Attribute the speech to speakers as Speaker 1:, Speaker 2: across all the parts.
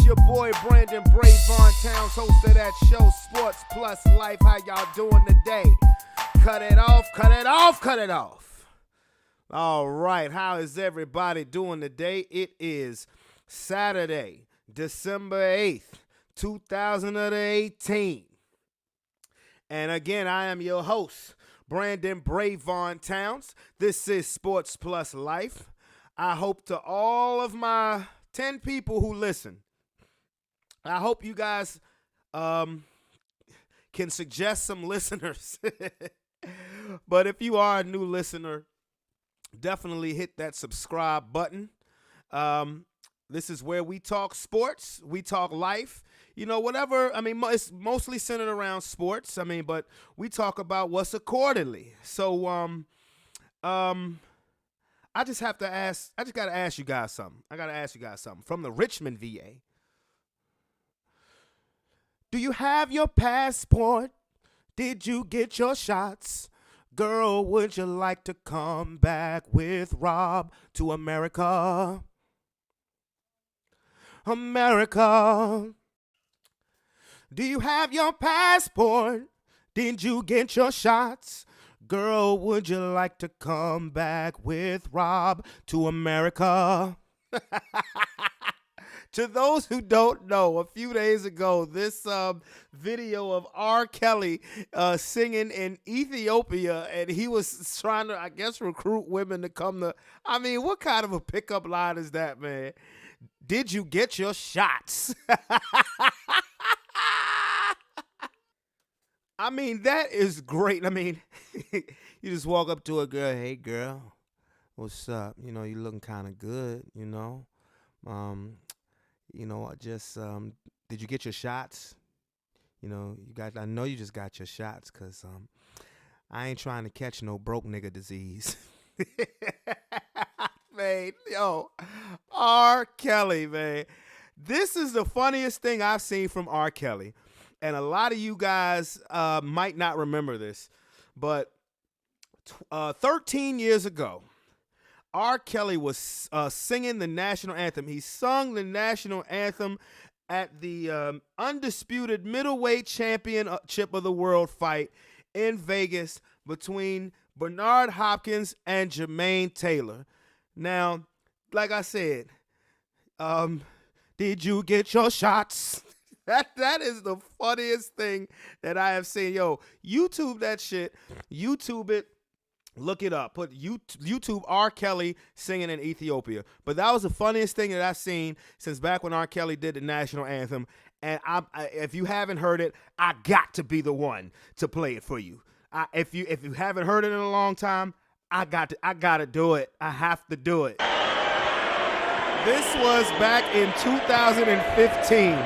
Speaker 1: your boy Brandon Brevon Towns, host of that show, Sports Plus Life. How y'all doing today? Cut it off, cut it off, cut it off. All right, how is everybody doing today? It is Saturday, December 8th, 2018. And again, I am your host, Brandon Brevon Towns. This is Sports Plus Life. I hope to all of my 10 people who listen, I hope you guys can suggest some listeners. But if you are a new listener, definitely hit that subscribe button. This is where we talk sports, we talk life, you know, whatever. I mean, it's mostly centered around sports. I mean, but we talk about what's accordingly. So, I just got to ask you guys something. From the Richmond, VA. Do you have your passport? Did you get your shots? Girl, would you like to come back with Rob to America? America. Do you have your passport? Did you get your shots? Girl, would you like to come back with Rob to America? To those who don't know, a few days ago, this video of R. Kelly singing in Ethiopia, and he was trying to, I guess, recruit women to come to. I mean, what kind of a pickup line is that, man? Did you get your shots? I mean, that is great. I mean, you just walk up to a girl, hey, girl, what's up? You know, you looking kind of good, you know. Did you get your shots? You know, I know you just got your shots because I ain't trying to catch no broke nigga disease. Man, yo, R. Kelly, man. This is the funniest thing I've seen from R. Kelly. And a lot of you guys might not remember this, but 13 years ago, R. Kelly was singing the national anthem. He sung the national anthem at the undisputed middleweight championship of the world fight in Vegas between Bernard Hopkins and Jermaine Taylor. Now, like I said, did you get your shots? That is the funniest thing that I have seen. Yo, YouTube that shit. YouTube it. Look it up. Put YouTube R. Kelly singing in Ethiopia. But that was the funniest thing that I've seen since back when R. Kelly did the national anthem. And if you haven't heard it, I got to be the one to play it for you. If you haven't heard it in a long time, I got to do it. I have to do it. This was back in 2015.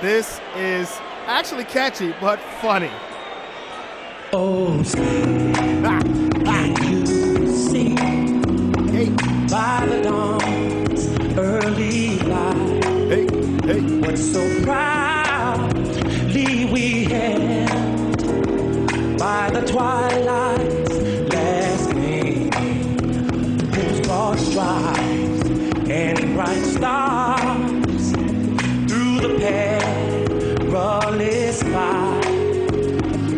Speaker 1: This is actually catchy, but funny.
Speaker 2: Oh, can you see by the dawn's early light? What so proudly we held by the twilight's last gleaming, whose broad stripes and bright stars through the perilous fight.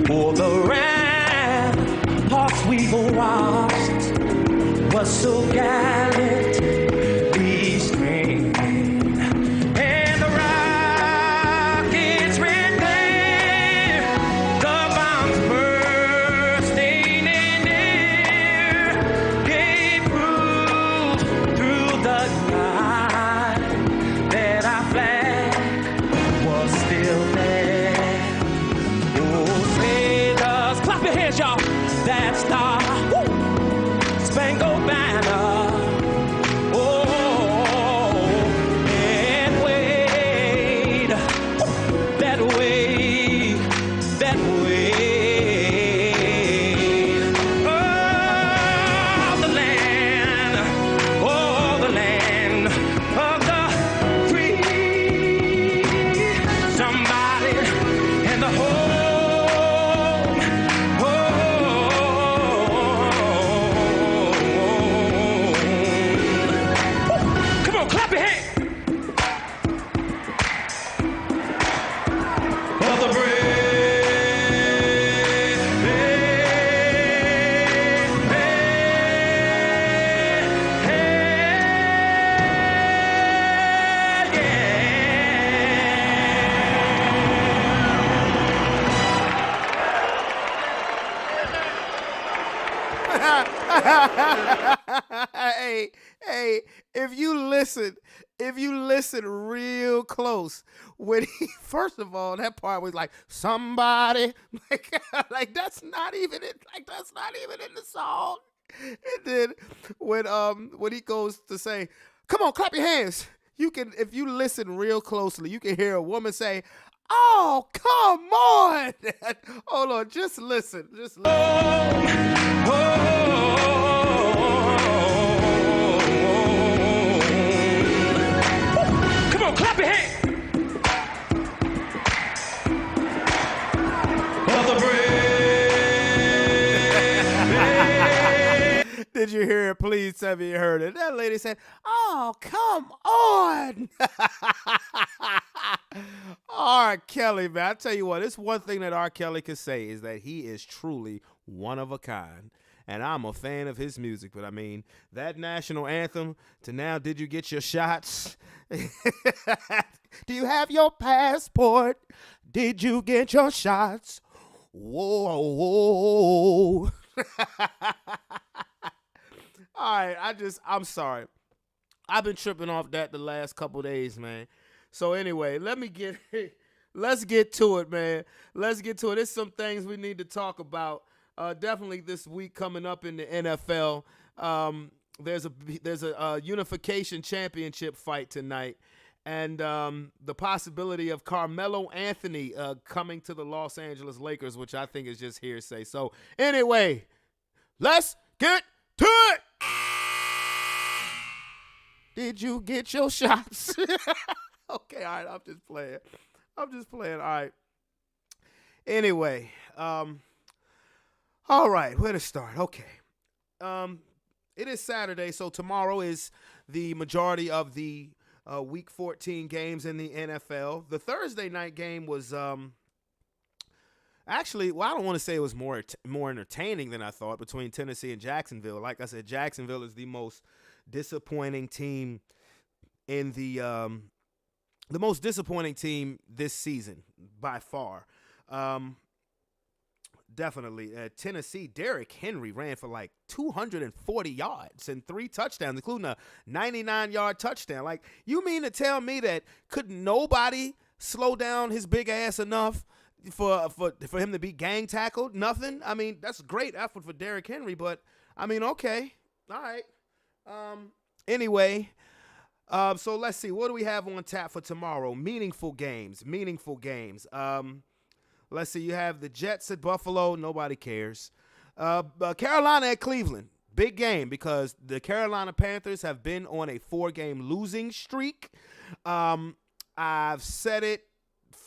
Speaker 2: For the ramparts we watched was so gallant, we screamed, and the rockets ran clear, the bombs bursting in air, gave proof through the night that our flag was still there. Y'all, that star, spangled banner, oh, and wave, that way, oh, the land of the free, somebody in the whole.
Speaker 1: hey, hey, if you listen real close, when he first of all, that part was like somebody, like that's not even it, like that's not even in the song. And then when he goes to say, "Come on, clap your hands," you can, if you listen real closely, you can hear a woman say, "Oh, come on." Hold on, just listen.
Speaker 2: Come on, clap your hands.
Speaker 1: Did you hear it? Please tell me you heard it. That lady said, "Oh, come on." R. Kelly, man. I tell you what, it's one thing that R. Kelly could say is that he is truly one of a kind. And I'm a fan of his music. But I mean, that national anthem to now, did you get your shots? Do you have your passport? Did you get your shots? Whoa, whoa. All right, I'm sorry. I've been tripping off that the last couple days, man. So anyway, let's get to it, man. Let's get to it. There's some things we need to talk about. Definitely this week coming up in the NFL. There's a unification championship fight tonight, and the possibility of Carmelo Anthony coming to the Los Angeles Lakers, which I think is just hearsay. So anyway, let's get to it. Did you get your shots? Okay, all right, I'm just playing. All right. Anyway, all right, where to start? Okay. It is Saturday, so tomorrow is the majority of the Week 14 games in the NFL. The Thursday night game was actually, well, I don't want to say it was more entertaining than I thought between Tennessee and Jacksonville. Like I said, Jacksonville is the most disappointing team in the most disappointing team this season by far. Definitely. Tennessee, Derrick Henry ran for like 240 yards and 3 touchdowns, including a 99-yard touchdown. Like, you mean to tell me that could nobody slow down his big ass enough for him to be gang tackled? Nothing? I mean, that's a great effort for Derrick Henry, but, I mean, okay. All right. Anyway, so let's see. What do we have on tap for tomorrow? Meaningful games. Let's see. You have the Jets at Buffalo. Nobody cares. Carolina at Cleveland. Big game because the Carolina Panthers have been on a 4-game losing streak. I said it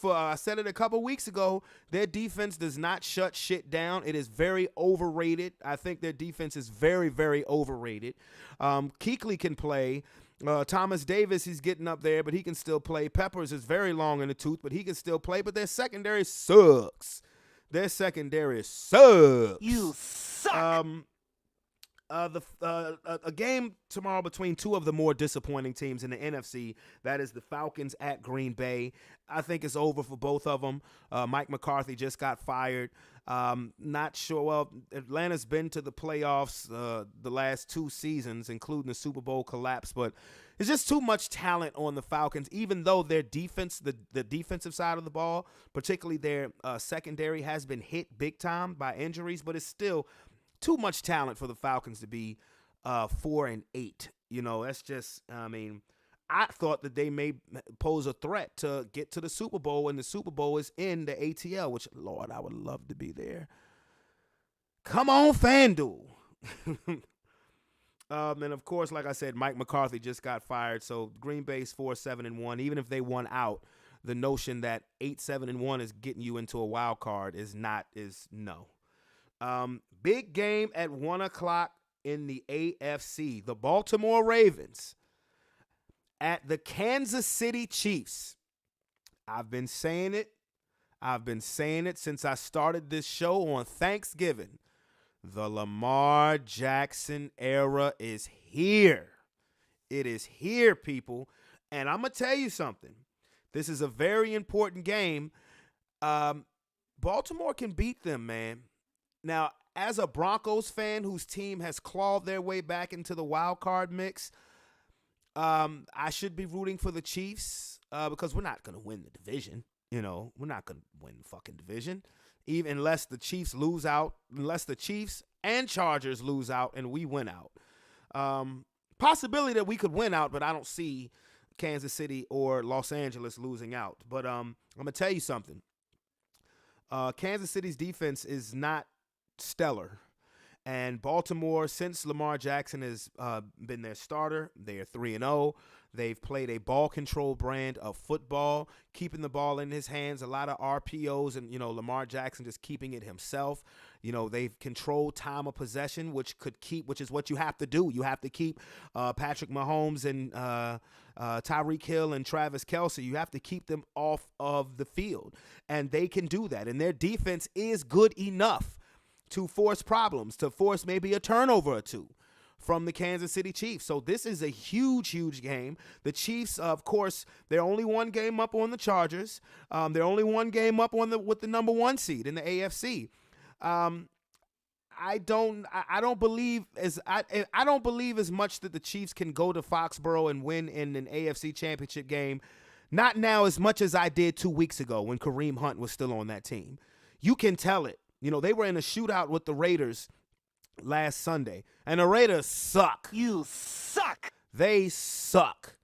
Speaker 1: a couple weeks ago. Their defense does not shut shit down. It is very overrated. I think their defense is very, very overrated. Kuechly can play. Thomas Davis, he's getting up there, but he can still play. Peppers is very long in the tooth, but he can still play. But their secondary sucks. You suck. A game tomorrow between two of the more disappointing teams in the NFC. That is the Falcons at Green Bay. I think it's over for both of them. Mike McCarthy just got fired. Not sure. Well, Atlanta's been to the playoffs the last 2 seasons, including the Super Bowl collapse, but it's just too much talent on the Falcons, even though their defense, the defensive side of the ball, particularly their secondary, has been hit big time by injuries, but it's still too much talent for the Falcons to be 4-8. You know, that's just, I mean, I thought that they may pose a threat to get to the Super Bowl, and the Super Bowl is in the ATL, which, Lord, I would love to be there. Come on, FanDuel. And, of course, like I said, Mike McCarthy just got fired, so Green Bay's 4-7-1. Even if they won out, the notion that 8-7-1 is getting you into a wild card is no. Big game at 1 o'clock in the AFC. The Baltimore Ravens at the Kansas City Chiefs. I've been saying it since I started this show on Thanksgiving. The Lamar Jackson era is here. It is here, people. And I'm going to tell you something. This is a very important game. Baltimore can beat them, man. Now, as a Broncos fan whose team has clawed their way back into the wild card mix, I should be rooting for the Chiefs because we're not going to win the division. You know, we're not going to win the fucking division, even unless the Chiefs lose out, unless the Chiefs and Chargers lose out and we win out. Possibility that we could win out, but I don't see Kansas City or Los Angeles losing out. But I'm going to tell you something. Kansas City's defense is not stellar. And Baltimore, since Lamar Jackson has been their starter, they are 3-0. They've played a ball control brand of football, keeping the ball in his hands, a lot of RPOs, and, Lamar Jackson just keeping it himself. They've controlled time of possession, which is what you have to do. You have to keep Patrick Mahomes and Tyreek Hill and Travis Kelce. You have to keep them off of the field, and they can do that. And their defense is good enough to force problems, to force maybe a turnover or two from the Kansas City Chiefs. So this is a huge, huge game. The Chiefs, of course, they're only one game up on the Chargers. They're only one game up with the number one seed in the AFC. I don't believe as much that the Chiefs can go to Foxborough and win in an AFC championship game. Not now as much as I did 2 weeks ago when Kareem Hunt was still on that team. You can tell it. They were in a shootout with the Raiders last Sunday, and the Raiders suck. You suck. They suck.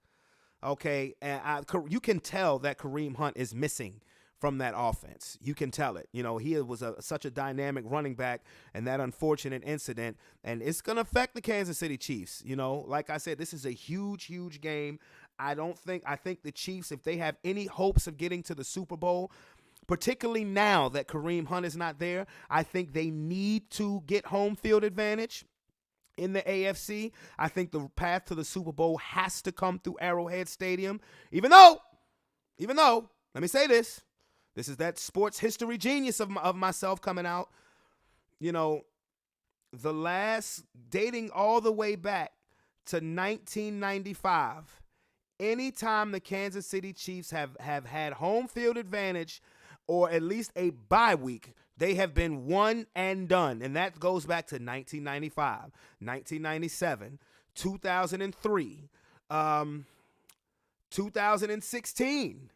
Speaker 1: Okay, and you can tell that Kareem Hunt is missing from that offense. You can tell it. He was such a dynamic running back, and that unfortunate incident, and it's going to affect the Kansas City Chiefs. Like I said, this is a huge, huge game. I think the Chiefs, if they have any hopes of getting to the Super Bowl, particularly now that Kareem Hunt is not there, I think they need to get home field advantage in the AFC. I think the path to the Super Bowl has to come through Arrowhead Stadium, even though, let me say this is that sports history genius of myself coming out. The last, dating all the way back to 1995, anytime the Kansas City Chiefs have had home field advantage or at least a bye week, they have been one and done. And that goes back to 1995, 1997, 2003, 2016.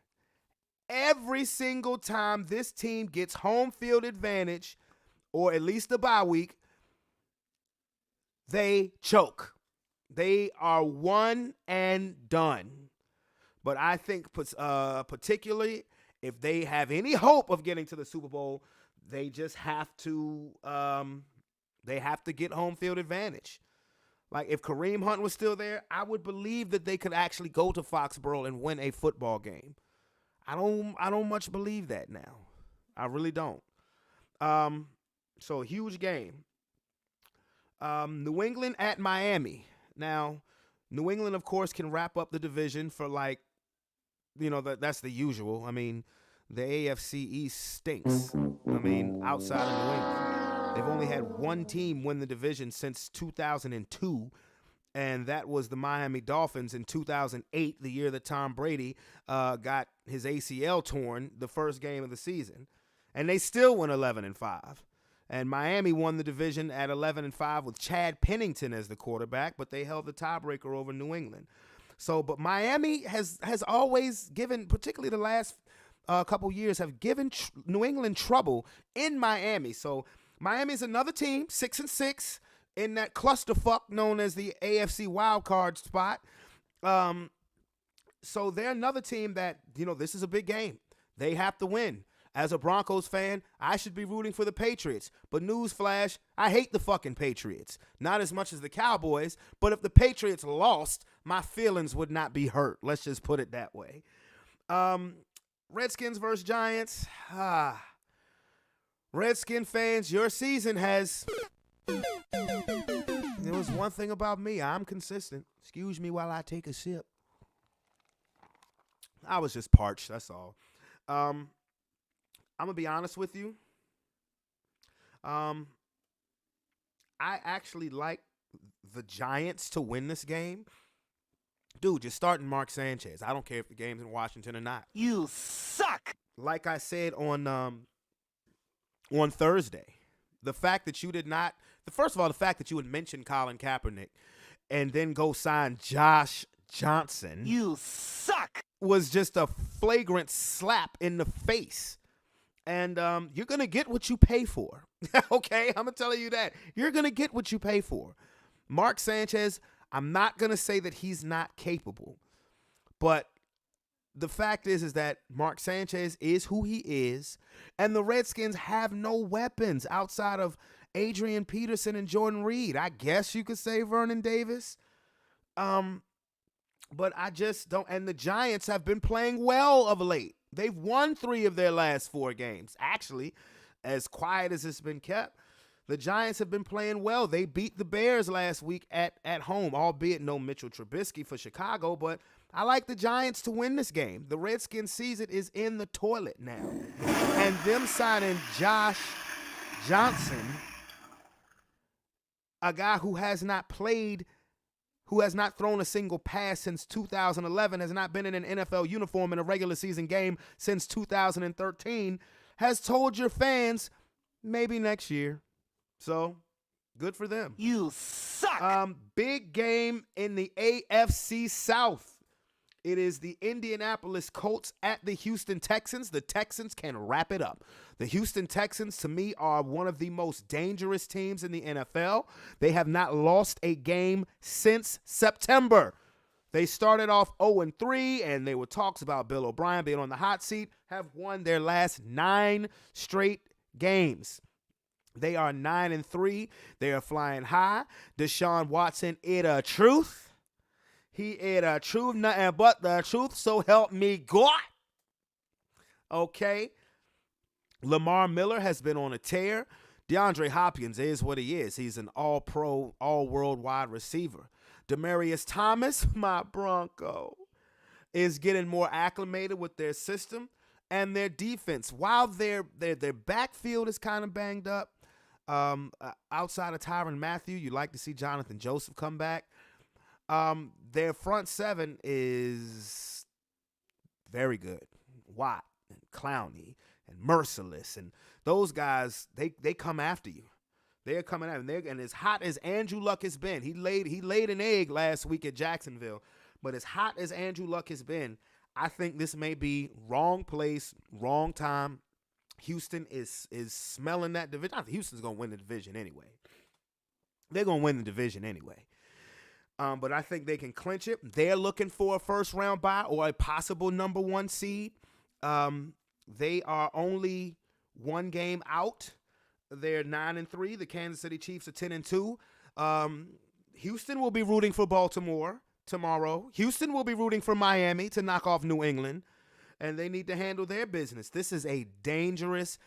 Speaker 1: Every single time this team gets home field advantage or at least a bye week, they choke. They are one and done. But I think particularly if they have any hope of getting to the Super Bowl, they just have to get home field advantage. Like if Kareem Hunt was still there, I would believe that they could actually go to Foxborough and win a football game. I don't much believe that now. I really don't. So a huge game. New England at Miami. Now, New England, of course, can wrap up the division for that's the usual. I mean, the AFC East stinks. Outside of New England, they've only had one team win the division since 2002, and that was the Miami Dolphins in 2008, the year that Tom Brady got his ACL torn the first game of the season, and they still went 11-5. And Miami won the division at 11-5 with Chad Pennington as the quarterback, but they held the tiebreaker over New England. So, but Miami has always given, particularly the last couple years, have given New England trouble in Miami. So Miami's another team, 6-6, in that clusterfuck known as the AFC wildcard spot. So they're another team that, this is a big game. They have to win. As a Broncos fan, I should be rooting for the Patriots. But newsflash, I hate the fucking Patriots. Not as much as the Cowboys, but if the Patriots lost, my feelings would not be hurt. Let's just put it that way. Redskins versus Giants. Redskin fans, your season has... There was one thing about me. I'm consistent. Excuse me while I take a sip. I was just parched, that's all. I'm going to be honest with you. I actually like the Giants to win this game. Dude, you're starting Mark Sanchez. I don't care if the game's in Washington or not. You suck. Like I said on Thursday, The fact that you did not, first of all, the fact that you would mention Colin Kaepernick and then go sign Josh Johnson.
Speaker 2: You suck.
Speaker 1: Was just a flagrant slap in the face. And you're going to get what you pay for. Okay, I'm going to tell you that. You're going to get what you pay for. Mark Sanchez, I'm not going to say that he's not capable. But the fact is that Mark Sanchez is who he is. And the Redskins have no weapons outside of Adrian Peterson and Jordan Reed. I guess you could say Vernon Davis. But I just don't. And the Giants have been playing well of late. They've won 3 of their last 4 games. Actually, as quiet as it's been kept, the Giants have been playing well. They beat the Bears last week at home, albeit no Mitchell Trubisky for Chicago. But I like the Giants to win this game. The Redskins season is in the toilet now. And them signing Josh Johnson, a guy who has not played, who has not thrown a single pass since 2011, has not been in an NFL uniform in a regular season game since 2013, has told your fans maybe next year. So, good for them.
Speaker 2: You suck.
Speaker 1: Big game in the AFC South. It is the Indianapolis Colts at the Houston Texans. The Texans can wrap it up. The Houston Texans, to me, are one of the most dangerous teams in the NFL. They have not lost a game since September. They started off 0-3, and there were talks about Bill O'Brien being on the hot seat, have won their last 9 straight games. They are 9-3. They are flying high. Deshaun Watson, it a truth. He is a truth, nothing but the truth, so help me God. Okay. Lamar Miller has been on a tear. DeAndre Hopkins is what he is. He's an all-pro, all-world wide receiver. Demaryius Thomas, my Bronco, is getting more acclimated with their system and their defense. While their backfield is kind of banged up, outside of Tyrann Mathieu, you'd like to see Jonathan Joseph come back. Their front 7 is very good. Watt and Clowney and Merciless, and those guys, they come after you. They're coming after you. And as hot as Andrew Luck has been, he laid an egg last week at Jacksonville, but as hot as Andrew Luck has been, I think this may be wrong place, wrong time. Houston is smelling that division. I think Houston's going to win the division anyway. They're going to win the division anyway. But I think they can clinch it. They're looking for a first-round bye or a possible number 1 seed. They are only 1 game out. They're 9-3. The Kansas City Chiefs are 10-2. Houston will be rooting for Baltimore tomorrow. Houston will be rooting for Miami to knock off New England. And they need to handle their business. This is a dangerous,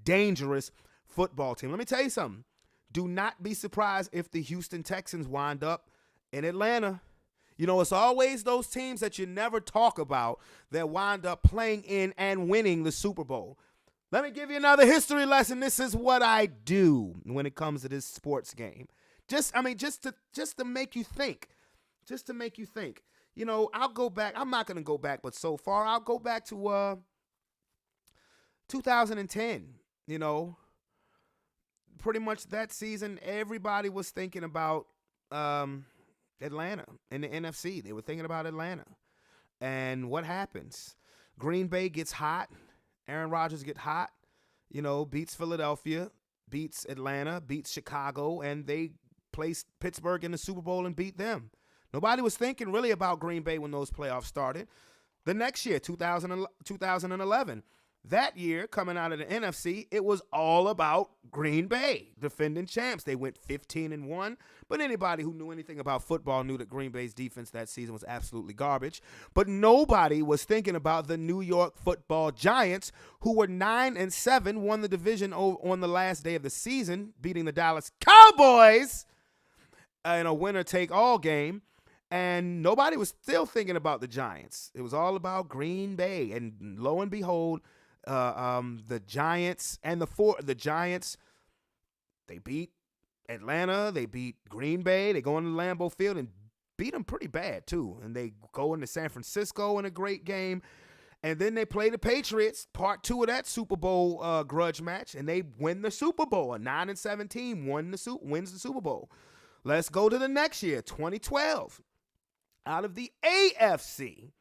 Speaker 1: dangerous football team. Let me tell you something. Do not be surprised if the Houston Texans wind up in Atlanta. You know, it's always those teams that you never talk about that wind up playing in and winning the Super Bowl. Let me give you another history lesson. This is what I do when it comes to this sports game. Just to make you think. Just to make you think. You know, I'll go back. I'm not going to go back, but so far, I'll go back to 2010. You know, pretty much that season, everybody was thinking about Atlanta in the NFC. They were thinking about Atlanta. And what happens? Green Bay gets hot. Aaron Rodgers gets hot. You know, beats Philadelphia, beats Atlanta, beats Chicago, and they placed Pittsburgh in the Super Bowl and beat them. Nobody was thinking really about Green Bay when those playoffs started. The next year, 2011, that year, coming out of the NFC, it was all about Green Bay, defending champs. They went 15-1, but anybody who knew anything about football knew that Green Bay's defense that season was absolutely garbage. But nobody was thinking about the New York Football Giants, who were 9-7, won the division on the last day of the season, beating the Dallas Cowboys in a winner-take-all game. And nobody was still thinking about the Giants. It was all about Green Bay. And lo and behold, the Giants and the Giants, they beat Atlanta. They beat Green Bay. They go into Lambeau Field and beat them pretty bad, too. And they go into San Francisco in a great game. And then they play the Patriots, part 2 of that Super Bowl grudge match, and they win the Super Bowl. A 9-17 wins the Super Bowl. Let's go to the next year, 2012. Out of the AFC,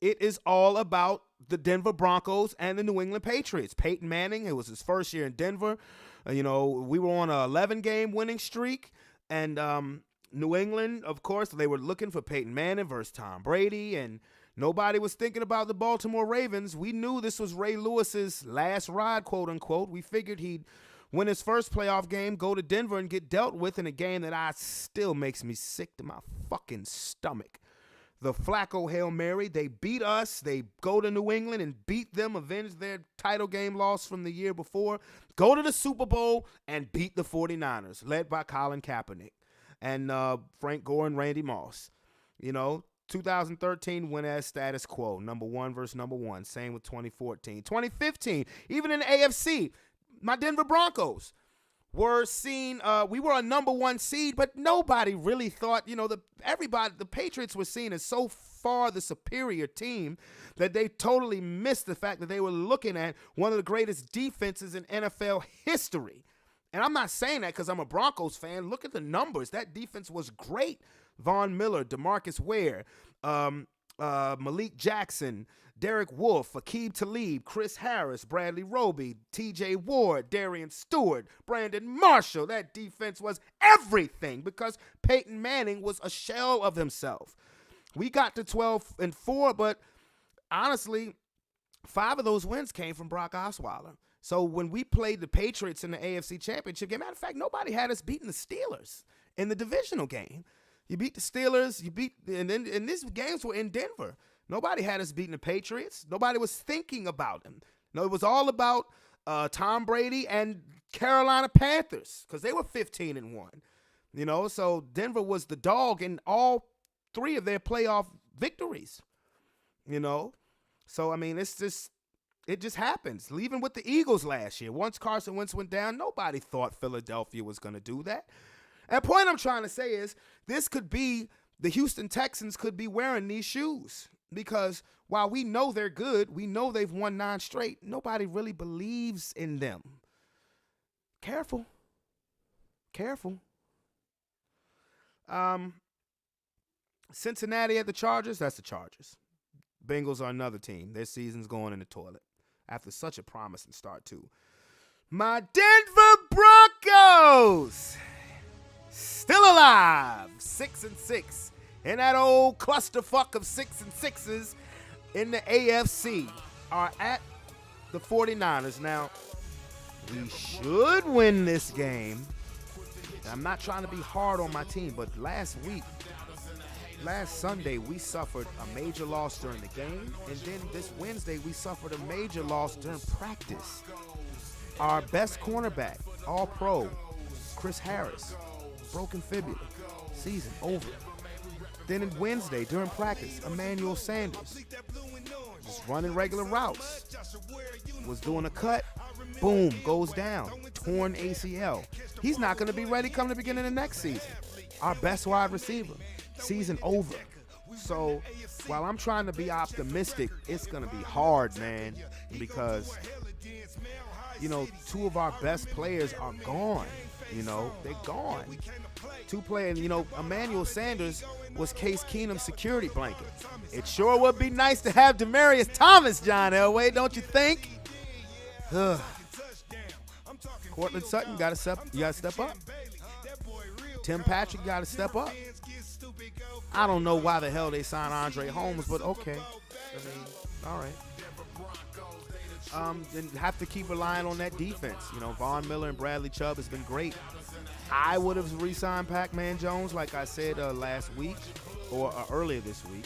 Speaker 1: it is all about the Denver Broncos and the New England Patriots. Peyton Manning, it was his first year in Denver. We were on an 11-game winning streak, and New England, of course, they were looking for Peyton Manning versus Tom Brady, and nobody was thinking about the Baltimore Ravens. We knew this was Ray Lewis's last ride, quote unquote. We figured he'd win his first playoff game, go to Denver, and get dealt with in a game that still makes me sick to my fucking stomach. The Flacco Hail Mary, they beat us. They go to New England and beat them, avenge their title game loss from the year before, go to the Super Bowl, and beat the 49ers, led by Colin Kaepernick and Frank Gore and Randy Moss. 2013 went as status quo, number 1 versus number 1. Same with 2014. 2015, even in the AFC, my Denver Broncos were seen, we were a number 1 seed, but nobody really thought, the Patriots were seen as so far the superior team that they totally missed the fact that they were looking at one of the greatest defenses in NFL history. And I'm not saying that because I'm a Broncos fan. Look at the numbers. That defense was great. Von Miller, DeMarcus Ware, Malik Jackson, Derek Wolfe, Aqib Talib, Chris Harris, Bradley Roby, TJ Ward, Darian Stewart, Brandon Marshall. That defense was everything because Peyton Manning was a shell of himself. We got to 12-4, but honestly, 5 of those wins came from Brock Osweiler. So when we played the Patriots in the AFC Championship game, matter of fact, nobody had us beating the Steelers in the divisional game. You beat the Steelers, and these games were in Denver. Nobody had us beating the Patriots. Nobody was thinking about them. No, it was all about Tom Brady and Carolina Panthers because they were 15-1. So Denver was the dog in all 3 of their playoff victories. So I mean, it just happens. Even with the Eagles last year, once Carson Wentz went down, nobody thought Philadelphia was going to do that. And the point I'm trying to say is the Houston Texans could be wearing these shoes because while we know they're good, we know they've won 9 straight, nobody really believes in them. Careful. Cincinnati at the Chargers, that's the Chargers. Bengals are another team. Their season's going in the toilet after such a promising start, too. My Denver Broncos, still alive, 6-6, in that old clusterfuck of 6-6s in the AFC, are at the 49ers. Now, we should win this game. I'm not trying to be hard on my team, but last Sunday, we suffered a major loss during the game, and then this Wednesday, we suffered a major loss during practice. Our best cornerback, all-pro, Chris Harris, broken fibula, season over. Then on Wednesday, during practice, Emmanuel Sanders, just running regular routes, was doing a cut, boom, goes down, torn ACL. He's not going to be ready come the beginning of next season. Our best wide receiver. Season over. So while I'm trying to be optimistic, it's going to be hard, man, because, 2 of our best players are gone. They're gone. 2 players, Emmanuel Sanders was Case Keenum's security blanket. It sure would be nice to have Demaryius Thomas, John Elway, don't you think? Cortland Sutton, you got to step up. Tim Patrick got to step up. I don't know why the hell they signed Andre Holmes, but okay. All right. Then have to keep relying on that defense. Von Miller and Bradley Chubb has been great. I would have re-signed Pac-Man Jones, like I said last week or earlier this week.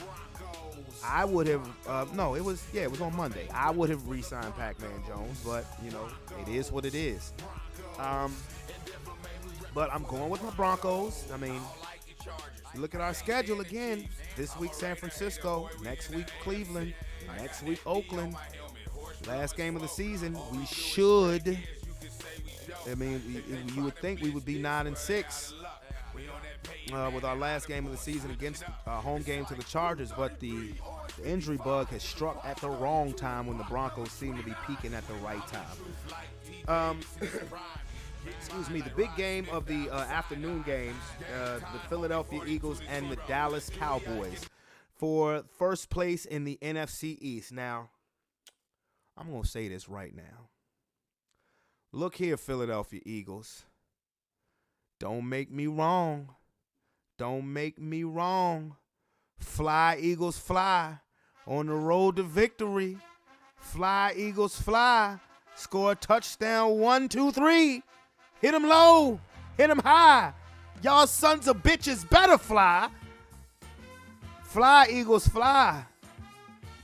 Speaker 1: I would have. It was on Monday. I would have re-signed Pac-Man Jones, but it is what it is. But I'm going with my Broncos. Look at our schedule again. This week, San Francisco. Next week, Cleveland. Next week, Oakland. Last game of the season. We should. You would think we would be 9-6 with our last game of the season against home game to the Chargers. But the The injury bug has struck at the wrong time when the Broncos seem to be peaking at the right time. Excuse me, the big game of the afternoon games, the Philadelphia Eagles and the Dallas Cowboys for first place in the NFC East. Now, I'm going to say this right now. Look here, Philadelphia Eagles. Don't make me wrong. Don't make me wrong. Fly, Eagles, fly. On the road to victory. Fly, Eagles, fly. Score a touchdown, 1, 2, 3. Hit him low. Hit him high. Y'all sons of bitches better fly. Fly, Eagles, fly.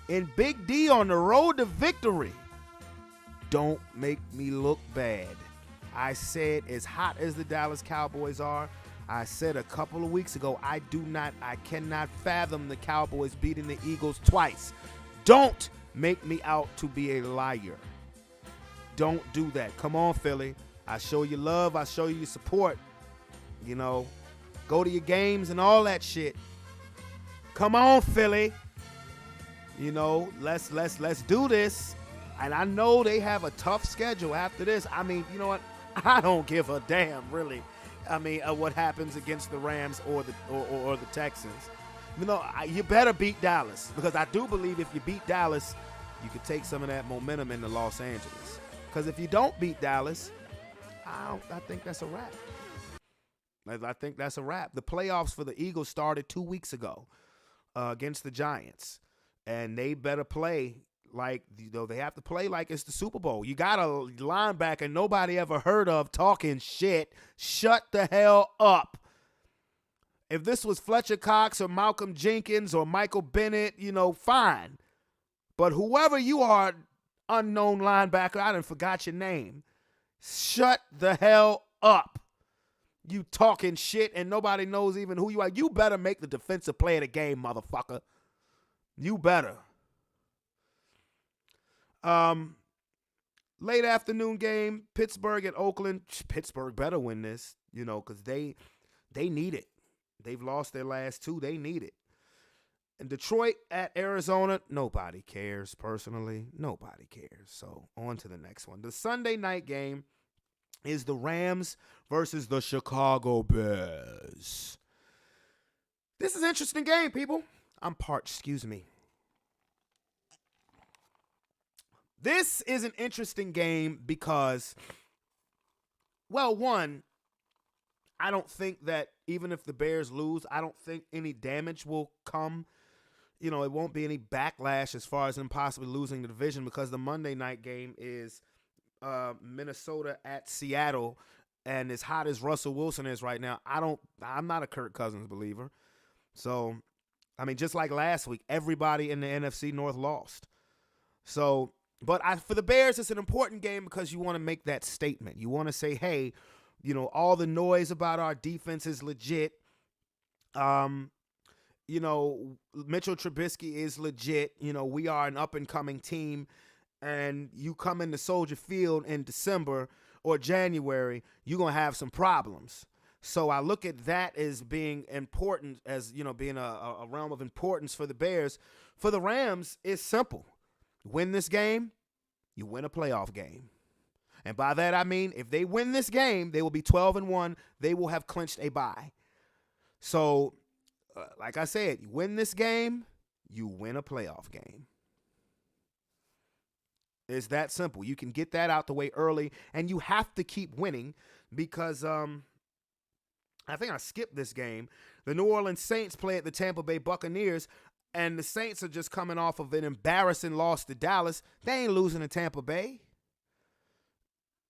Speaker 1: And Big D on the road to victory. Don't make me look bad. I said, as hot as the Dallas Cowboys are, I said a couple of weeks ago, I cannot fathom the Cowboys beating the Eagles twice. Don't make me out to be a liar. Don't do that. Come on, Philly. I show you love. I show you support. You know, go to your games and all that shit. Come on, Philly. You know, let's do this. And I know they have a tough schedule after this. I mean, you know what? I don't give a damn, really. I mean, what happens against the Rams or the Texans. You know, you better beat Dallas, because I do believe if you beat Dallas, you could take some of that momentum into Los Angeles. Because if you don't beat Dallas, I think that's a wrap. I think that's a wrap. The playoffs for the Eagles started 2 weeks ago against the Giants, and they better play like, you know, they have to play like it's the Super Bowl. You got a linebacker nobody ever heard of talking shit. Shut the hell up. If this was Fletcher Cox or Malcolm Jenkins or Michael Bennett, you know, fine. But whoever you are, unknown linebacker, I done forgot your name. Shut the hell up. You talking shit and nobody knows even who you are. You better make the defensive play of the game, motherfucker. You better. Late afternoon game, Pittsburgh at Oakland. Pittsburgh better win this, you know, because they need it. They've lost their last two. They need it. And Detroit at Arizona, nobody cares, personally. Nobody cares. So on to the next one. The Sunday night game is the Rams versus the Chicago Bears. This is an interesting game, people. I'm parched, excuse me. This is an interesting game because, well, one, I don't think that even if the Bears lose, I don't think any damage will come. You know, it won't be any backlash as far as them possibly losing the division, because the Monday night game is Minnesota at Seattle. And as hot as Russell Wilson is right now, I'm not a Kirk Cousins believer. So, I mean, just like last week, everybody in the NFC North lost. So, but for the Bears, it's an important game because you want to make that statement. You want to say, hey, you know, all the noise about our defense is legit. You know, Mitchell Trubisky is legit. You know, we are an up-and-coming team. And you come into Soldier Field in December or January, you're going to have some problems. So I look at that as being important, as, you know, being a realm of importance for the Bears. For the Rams, it's simple. Win this game, you win a playoff game. And by that, I mean, if they win this game, they will be 12-1. They will have clinched a bye. So, like I said, you win this game, you win a playoff game. It's that simple. You can get that out the way early, and you have to keep winning because I think I skipped this game. The New Orleans Saints play at the Tampa Bay Buccaneers, and the Saints are just coming off of an embarrassing loss to Dallas. They ain't losing to Tampa Bay.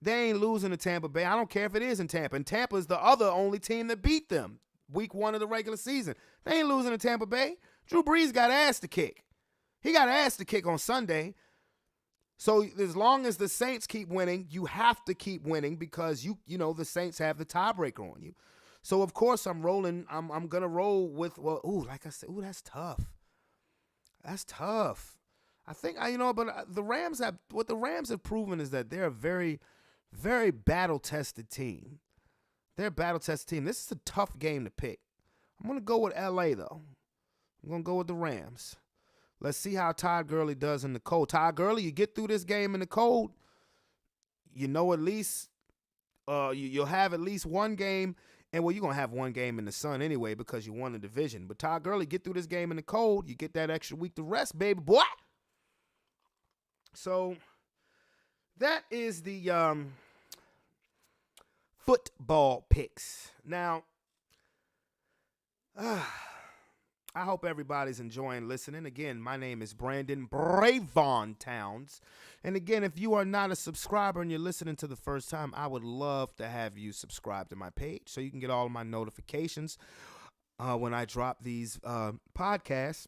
Speaker 1: They ain't losing to Tampa Bay. I don't care if it is in Tampa. And Tampa's the only team that beat them week 1 of the regular season. They ain't losing to Tampa Bay. Drew Brees got ass to kick. He got ass to kick on Sunday. So as long as the Saints keep winning, you have to keep winning because you know the Saints have the tiebreaker on you. So of course I'm rolling. I'm gonna roll with like I said, that's tough. That's tough. I think but the Rams have proven is that they're a very, very battle-tested team. They're a battle-tested team. This is a tough game to pick. I'm gonna go with LA though. I'm gonna go with the Rams. Let's see how Todd Gurley does in the cold. Todd Gurley, you get through this game in the cold, you know at least you'll have at least one game. And, well, you're going to have one game in the sun anyway because you won the division. But Todd Gurley, get through this game in the cold, you get that extra week to rest, baby boy. So that is the football picks. Now, I hope everybody's enjoying listening. Again, my name is Brandon Brevon Towns. And again, if you are not a subscriber and you're listening to the first time, I would love to have you subscribe to my page so you can get all of my notifications when I drop these podcasts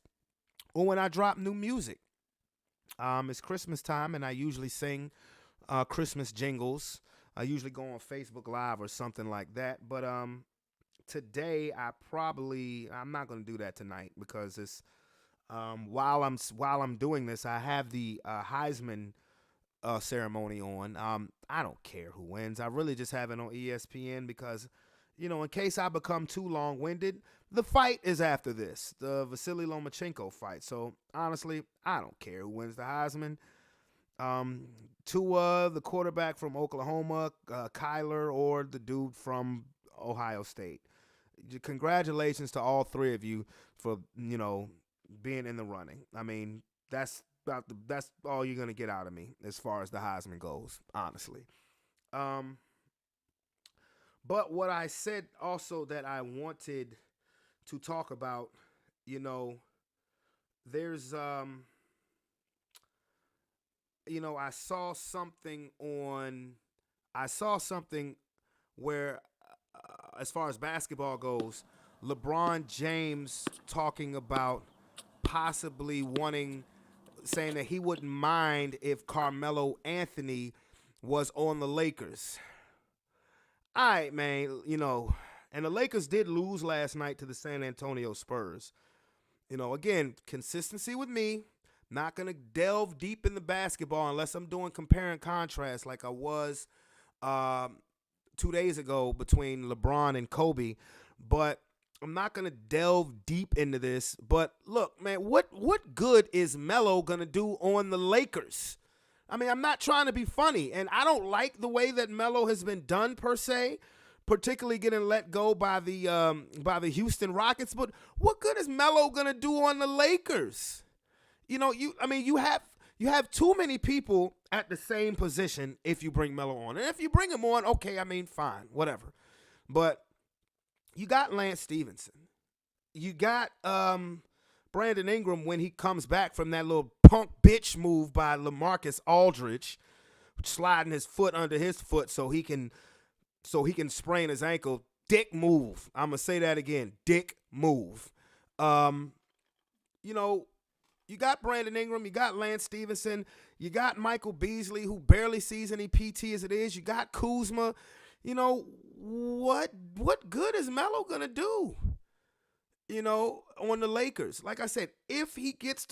Speaker 1: or when I drop new music. It's Christmas time, and I usually sing Christmas jingles. I usually go on Facebook Live or something like that. But today, I'm not going to do that tonight because it's while I'm doing this, I have the Heisman ceremony on. I don't care who wins. I really just have it on ESPN because, in case I become too long-winded, the fight is after this, the Vasily Lomachenko fight. So honestly, I don't care who wins the Heisman. Tua, the quarterback from Oklahoma, Kyler, or the dude from Ohio State. Congratulations to all three of you for, being in the running. I mean, that's all you're going to get out of me as far as the Heisman goes, honestly. But what I said also that I wanted to talk about, there's, I saw something where, as far as basketball goes, LeBron James talking about possibly saying that he wouldn't mind if Carmelo Anthony was on the Lakers. All right, man, and the Lakers did lose last night to the San Antonio Spurs. Again, consistency with me. Not going to delve deep in the basketball unless I'm doing compare and contrast like I was 2 days ago between LeBron and Kobe. But I'm not going to delve deep into this. But look, man, what good is Melo going to do on the Lakers? I mean, I'm not trying to be funny, and I don't like the way that Melo has been done per se, particularly getting let go by the Houston Rockets. But what good is Melo gonna do on the Lakers? You have too many people at the same position if you bring Melo on, and if you bring him on, okay, I mean, fine, whatever. But you got Lance Stevenson, you got Brandon Ingram when he comes back from that little punk bitch move by LaMarcus Aldridge, sliding his foot under his foot so he can sprain his ankle. Dick move. I'm going to say that again. Dick move. You got Brandon Ingram. You got Lance Stevenson. You got Michael Beasley, who barely sees any PT as it is. You got Kuzma. What good is Melo going to do? On the Lakers. Like I said, if he gets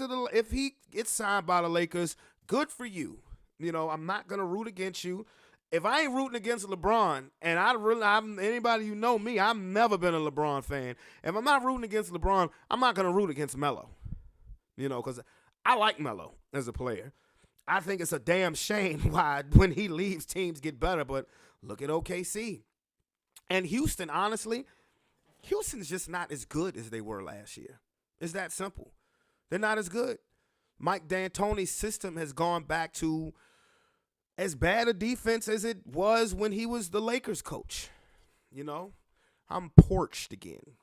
Speaker 1: signed by the Lakers, good for you. I'm not gonna root against you. If I ain't rooting against LeBron, and anybody you know me, I've never been a LeBron fan. If I'm not rooting against LeBron, I'm not gonna root against Melo. Because I like Melo as a player. I think it's a damn shame why when he leaves, teams get better. But look at OKC and Houston. Honestly, Houston's just not as good as they were last year. It's that simple. They're not as good. Mike D'Antoni's system has gone back to as bad a defense as it was when he was the Lakers coach. I'm porched again.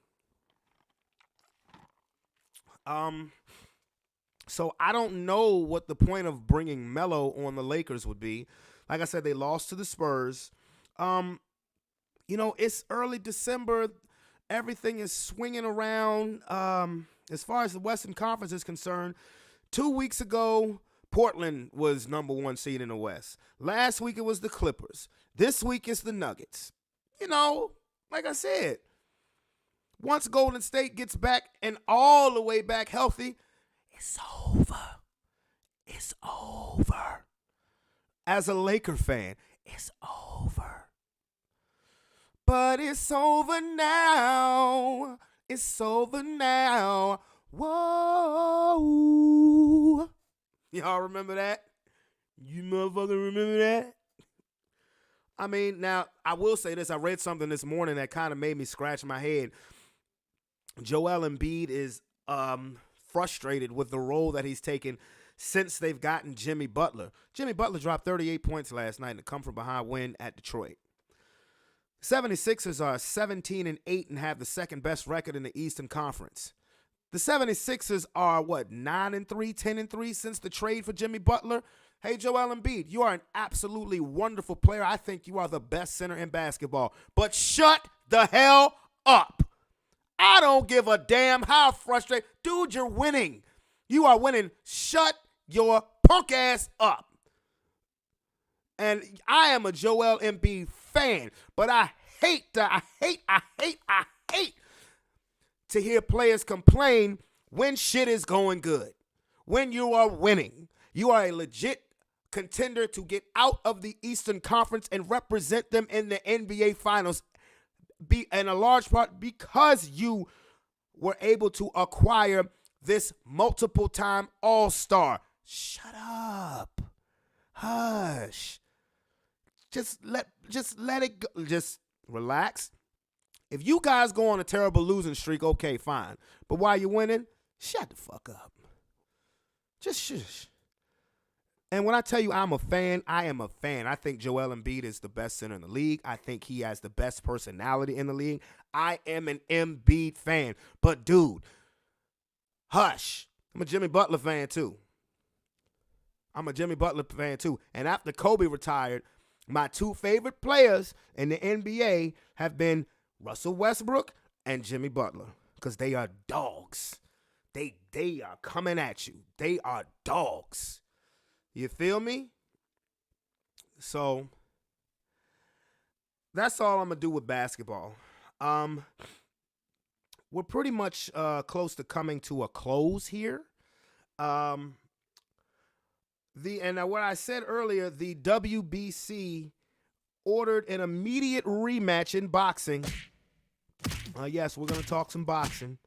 Speaker 1: So I don't know what the point of bringing Melo on the Lakers would be. Like I said, they lost to the Spurs. It's early December. Everything is swinging around. As far as the Western Conference is concerned, 2 weeks ago, Portland was number 1 seed in the West. Last week, it was the Clippers. This week, it's the Nuggets. Like I said, once Golden State gets back and all the way back healthy, it's over. It's over. As a Laker fan, it's over. But it's over now. It's over now. Whoa. Y'all remember that? You motherfucker remember that? I mean, now, I will say this. I read something this morning that kind of made me scratch my head. Joel Embiid is frustrated with the role that he's taken since they've gotten Jimmy Butler. Jimmy Butler dropped 38 points last night in a come-from-behind win at Detroit. 76ers are 17-8 and have the second best record in the Eastern Conference. The 76ers are, 9-3, 10-3 since the trade for Jimmy Butler? Hey, Joel Embiid, you are an absolutely wonderful player. I think you are the best center in basketball. But shut the hell up. I don't give a damn how frustrated. Dude, you're winning. You are winning. Shut your punk ass up. And I am a Joel Embiid fan, but I hate to hear players complain when shit is going good. When you are winning, you are a legit contender to get out of the Eastern Conference and represent them in the NBA Finals. In a large part because you were able to acquire this multiple-time all-star. Shut up. Hush. Just let it go. Just relax. If you guys go on a terrible losing streak, okay, fine. But while you're winning, shut the fuck up. Just shush. And when I tell you I'm a fan, I am a fan. I think Joel Embiid is the best center in the league. I think he has the best personality in the league. I am an Embiid fan. But, dude, hush. I'm a Jimmy Butler fan, too. And after Kobe retired, my two favorite players in the NBA have been Russell Westbrook and Jimmy Butler because they are dogs. They are coming at you. They are dogs. You feel me? So that's all I'm going to do with basketball. We're pretty much close to coming to a close here. And what I said earlier, the WBC ordered an immediate rematch in boxing. Yes, we're going to talk some boxing.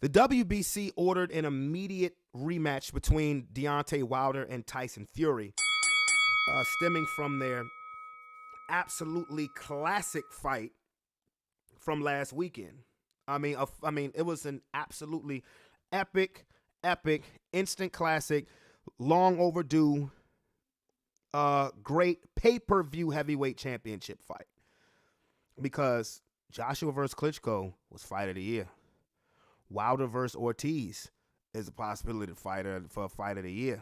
Speaker 1: The WBC ordered an immediate rematch between Deontay Wilder and Tyson Fury, stemming from their absolutely classic fight from last weekend. I mean, it was an absolutely epic, instant classic, long overdue, great pay-per-view heavyweight championship fight. Because Joshua versus Klitschko was fight of the year. Wilder versus Ortiz is a possibility for a fight of the year.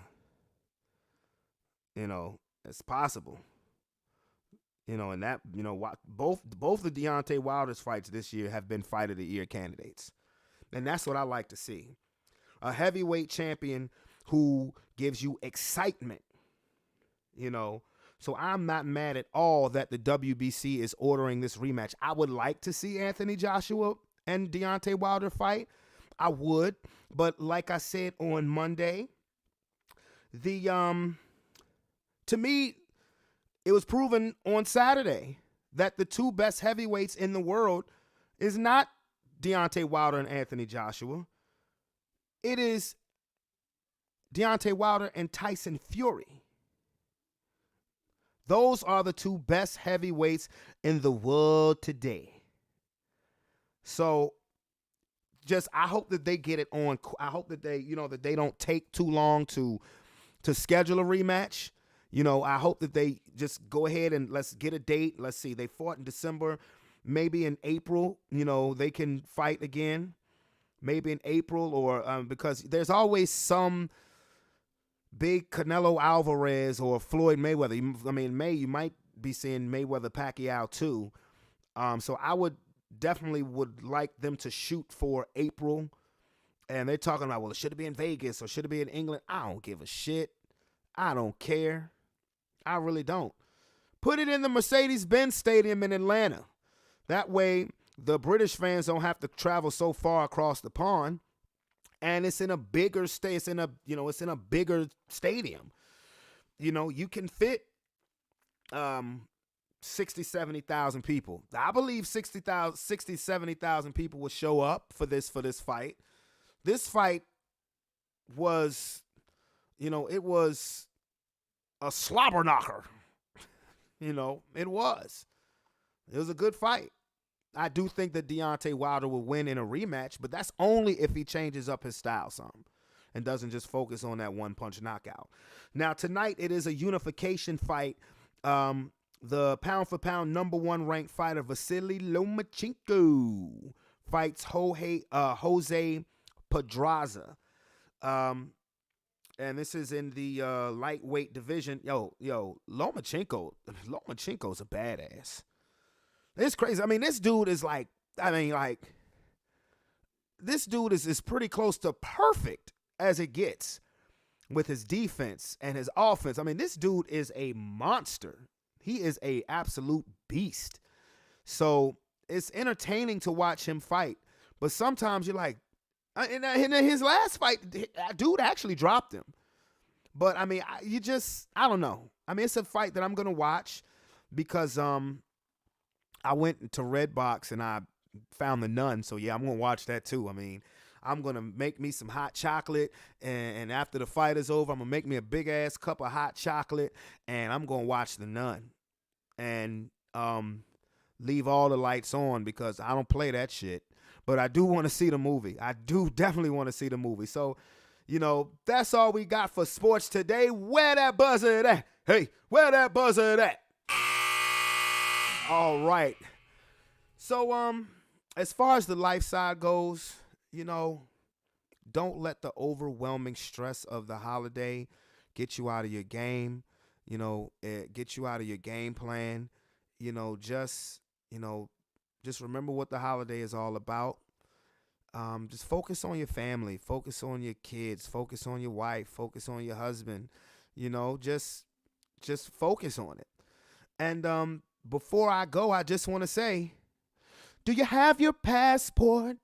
Speaker 1: You know, it's possible. You know, and that, you know, both the Deontay Wilder's fights this year have been fight of the year candidates. And that's what I like to see. A heavyweight champion who gives you excitement, you know. So I'm not mad at all that the WBC is ordering this rematch. I would like to see Anthony Joshua and Deontay Wilder fight. I would, but like I said on Monday, to me, it was proven on Saturday that the two best heavyweights in the world is not Deontay Wilder and Anthony Joshua. It is Deontay Wilder and Tyson Fury. Those are the two best heavyweights in the world today. So I hope that they get it on. I hope that that they don't take too long to schedule a rematch. You know, I hope that they just go ahead and let's get a date. Let's see. They fought in December. Maybe in April, you know, they can fight again. Maybe in April or because there's always some big Canelo Alvarez or Floyd Mayweather. You might be seeing Mayweather Pacquiao too. So I definitely would like them to shoot for April. And they're talking about, well, should it be in Vegas or should it be in England? I don't give a shit. I don't care. I really don't. Put it in the Mercedes-Benz Stadium in Atlanta. That way, the British fans don't have to travel so far across the pond. And it's in a bigger it's in a bigger stadium. You know, you can fit 60, 70,000 people. I believe 70,000 people will show up for this fight. This fight was, it was a slobber knocker. It was. It was a good fight. I do think that Deontay Wilder will win in a rematch, but that's only if he changes up his style some and doesn't just focus on that one-punch knockout. Now, tonight, it is a unification fight. The pound-for-pound number one ranked fighter, Vasily Lomachenko, fights Jose Pedraza. And this is in the lightweight division. Lomachenko's a badass. It's crazy. I mean, this dude is this dude is pretty close to perfect as it gets with his defense and his offense. I mean, this dude is a monster. He is a absolute beast. So it's entertaining to watch him fight. But sometimes you're like, in his last fight, dude actually dropped him. But, I mean, I don't know. I mean, it's a fight that I'm going to watch because I went to Redbox and I found The Nun. So, yeah, I'm going to watch that too. I mean, I'm going to make me some hot chocolate. And after the fight is over, I'm going to make me a big-ass cup of hot chocolate. And I'm going to watch The Nun. And leave all the lights on because I don't play that shit. But I do want to see the movie. I do definitely want to see the movie. So, that's all we got for sports today. Where that buzzer at? Hey, where that buzzer at? All right. So, as far as the life side goes, don't let the overwhelming stress of the holiday get you out of your game. Get you out of your game plan. Just remember what the holiday is all about. Just focus on your family, focus on your kids, focus on your wife, focus on your husband, just focus on it. And before I go, I just want to say, do you have your passport?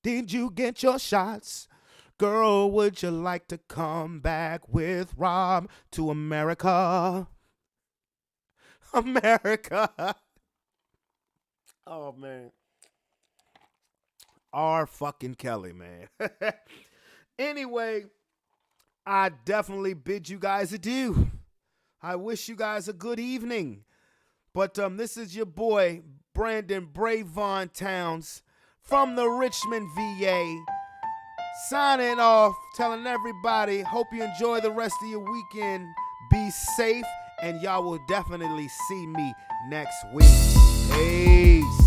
Speaker 1: Did you get your shots? Girl, would you like to come back with Rob to America? America. Oh, man. R. fucking Kelly, man. Anyway, I definitely bid you guys adieu. I wish you guys a good evening. But this is your boy, Brandon Brevon Towns from the Richmond, VA. Signing off, telling everybody, hope you enjoy the rest of your weekend. Be safe, and y'all will definitely see me next week. Peace.